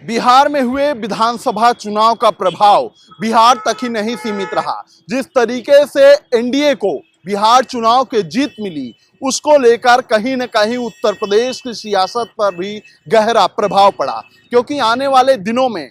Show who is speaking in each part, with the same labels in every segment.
Speaker 1: बिहार में हुए विधानसभा चुनाव का प्रभाव बिहार तक ही नहीं सीमित रहा। जिस तरीके से एनडीए को बिहार चुनाव की जीत मिली, उसको लेकर कहीं न कहीं उत्तर प्रदेश की सियासत पर भी गहरा प्रभाव पड़ा, क्योंकि आने वाले दिनों में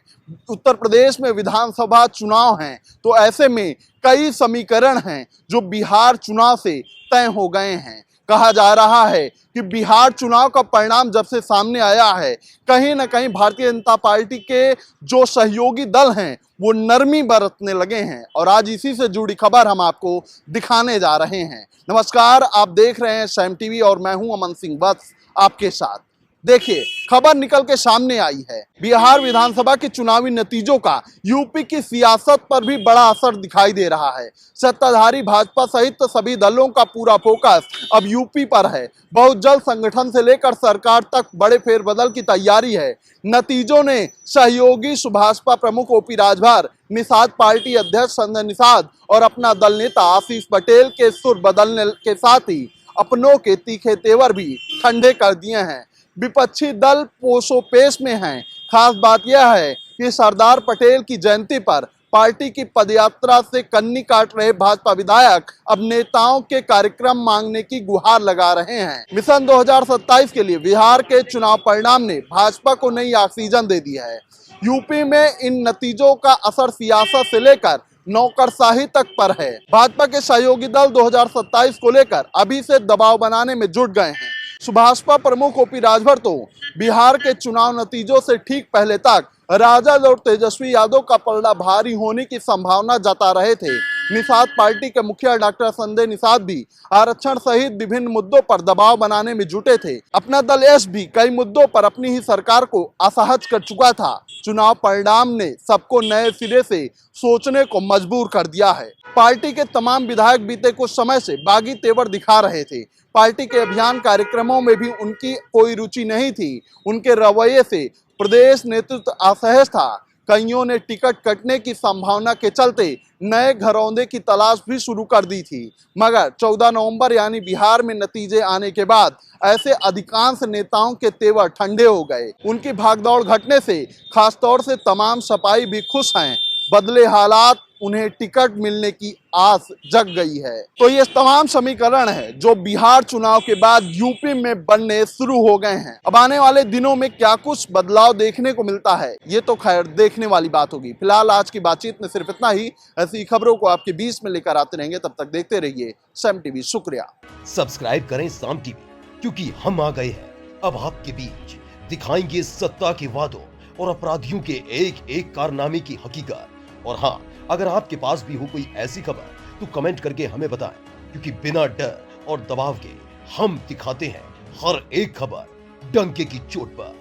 Speaker 1: उत्तर प्रदेश में विधानसभा चुनाव हैं। तो ऐसे में कई समीकरण हैं जो बिहार चुनाव से तय हो गए हैं। कहा जा रहा है कि बिहार चुनाव का परिणाम जब से सामने आया है, कहीं ना कहीं भारतीय जनता पार्टी के जो सहयोगी दल हैं वो नरमी बरतने लगे हैं। और आज इसी से जुड़ी खबर हम आपको दिखाने जा रहे हैं। नमस्कार, आप देख रहे हैं सैम टीवी और मैं हूं अमन सिंह वत्स आपके साथ। देखिए, खबर निकल के सामने आई है। बिहार विधानसभा के चुनावी नतीजों का यूपी की सियासत पर भी बड़ा असर दिखाई दे रहा है। सत्ताधारी भाजपा सहित सभी दलों का पूरा फोकस अब यूपी पर है। बहुत जल्द संगठन से लेकर सरकार तक बड़े फेरबदल की तैयारी है। नतीजों ने सहयोगी सुभाषपा प्रमुख ओपी राजभर, निषाद पार्टी अध्यक्ष संजय निषाद और अपना दल नेता आशीष पटेल के सुर बदलने के साथ ही अपनों के तीखे तेवर भी ठंडे कर दिए हैं। विपक्षी दल पोसोपेश में हैं। खास बात यह है कि सरदार पटेल की जयंती पर पार्टी की पदयात्रा से कन्नी काट रहे भाजपा विधायक अब नेताओं के कार्यक्रम मांगने की गुहार लगा रहे हैं। मिशन 2027 के लिए बिहार के चुनाव परिणाम ने भाजपा को नई ऑक्सीजन दे दी है। यूपी में इन नतीजों का असर सियासत से लेकर नौकरशाही तक पर है। भाजपा के सहयोगी दल 2027 को लेकर अभी से दबाव बनाने में जुट गए हैं। सुभाषपा प्रमुख ओपी राजभर तो बिहार के चुनाव नतीजों से ठीक पहले तक राजद और तेजस्वी यादव का पलड़ा भारी होने की संभावना जता रहे थे। निषाद पार्टी के मुखिया डॉक्टर संजय निषाद भी आरक्षण सहित विभिन्न मुद्दों पर दबाव बनाने में जुटे थे। अपना दल एस भी कई मुद्दों पर अपनी ही सरकार को असहज कर चुका था। चुनाव परिणाम ने सबको नए सिरे से सोचने को मजबूर कर दिया है। पार्टी के तमाम विधायक बीते कुछ समय से बागी तेवर दिखा रहे थे। पार्टी के अभियान कार्यक्रमों में भी उनकी कोई रुचि नहीं थी। उनके रवैये से प्रदेश नेतृत्व असहज था। कईयों ने टिकट कटने की संभावना के चलते नए घरौंदे की तलाश भी शुरू कर दी थी। मगर 14 नवंबर यानी बिहार में नतीजे आने के बाद ऐसे अधिकांश नेताओं के तेवर ठंडे हो गए। उनकी भागदौड़ घटने से खासतौर से तमाम सपाई भी खुश हैं। बदले हालात, उन्हें टिकट मिलने की आस जग गई है। तो ये तमाम समीकरण है जो बिहार चुनाव के बाद यूपी में बनने शुरू हो गए हैं। अब आने वाले दिनों में क्या कुछ बदलाव देखने को मिलता है, ये तो खैर देखने वाली बात होगी। फिलहाल आज की बातचीत में सिर्फ इतना ही। ऐसी खबरों को आपके बीच में लेकर आते रहेंगे। तब तक देखते रहिए सैम टीवी। शुक्रिया।
Speaker 2: सब्सक्राइब करें साम टीवी, क्योंकि हम आ गए हैं अब आपके बीच। दिखाएंगे सत्ता के वादों और अपराधियों के एक एक कारनामे की हकीकत। और हाँ, अगर आपके पास भी हो कोई ऐसी खबर तो कमेंट करके हमें बताएं, क्योंकि बिना डर और दबाव के हम दिखाते हैं हर एक खबर डंके की चोट पर।